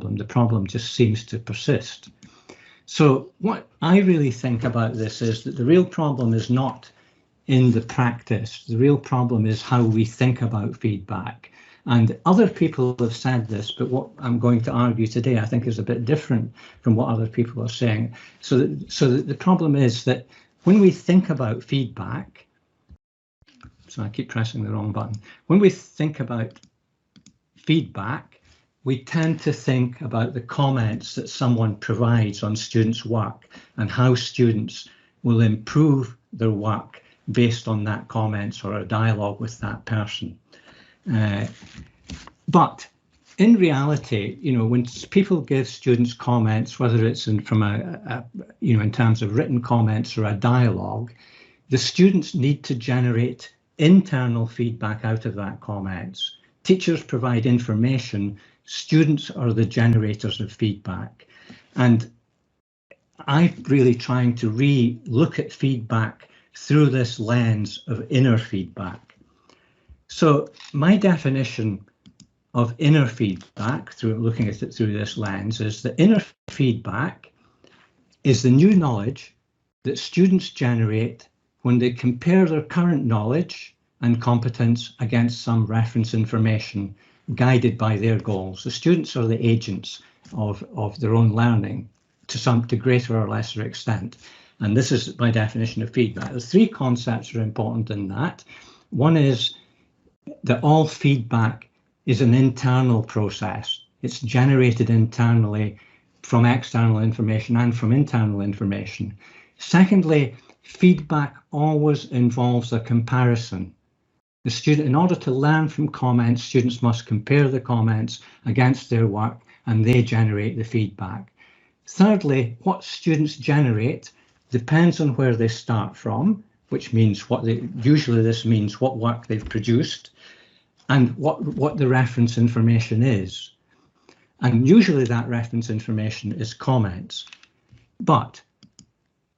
The problem just seems to persist. So what I really think about this is that the real problem is not in the practice. The real problem is how we think about feedback. And other people have said this, but what I'm going to argue today, I think, is a bit different from what other people are saying. So the problem is that when we think about feedback, so I keep pressing the wrong button. When we think about feedback, we tend to think about the comments that someone provides on students' work and how students will improve their work based on that comments or a dialogue with that person. But in reality, when people give students comments, whether it's in terms of written comments or a dialogue, the students need to generate internal feedback out of that comments. Teachers provide information, students are the generators of feedback. And I'm really trying to look at feedback through this lens of inner feedback. So my definition of inner feedback, through looking at it through this lens, is that inner feedback is the new knowledge that students generate when they compare their current knowledge and competence against some reference information guided by their goals. The students are the agents of their own learning to greater or lesser extent. And this is my definition of feedback. The three concepts are important in that. One is that all feedback is an internal process. It's generated internally from external information and from internal information. Secondly, feedback always involves a comparison. The student, in order to learn from comments, students must compare the comments against their work and they generate the feedback. Thirdly, what students generate depends on where they start from, which means usually this means what work they've produced and what the reference information is. And usually that reference information is comments. But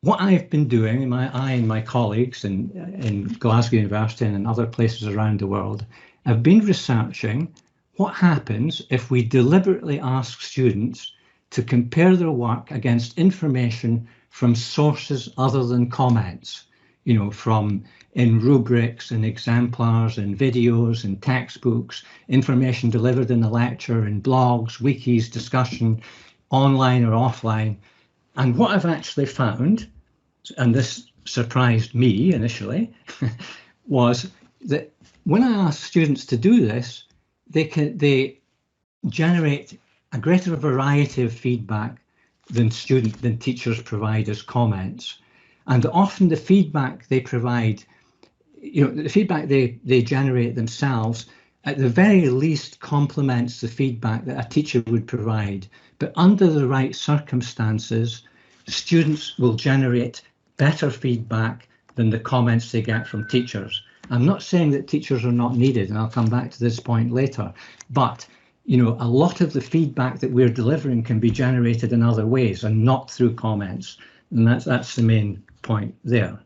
what I've been doing, I and my colleagues in Glasgow University and in other places around the world, have been researching what happens if we deliberately ask students to compare their work against information from sources other than comments, from in rubrics, in exemplars, in videos, in textbooks, information delivered in a lecture, in blogs, wikis, discussion, online or offline. And what I've actually found, and this surprised me initially, was that when I ask students to do this, they generate a greater variety of feedback than teachers provide as comments. And often the feedback they provide, the feedback they generate themselves, at the very least complements the feedback that a teacher would provide. But under the right circumstances, students will generate better feedback than the comments they get from teachers. I'm not saying that teachers are not needed, and I'll come back to this point later, but a lot of the feedback that we're delivering can be generated in other ways and not through comments. And that's the main point there.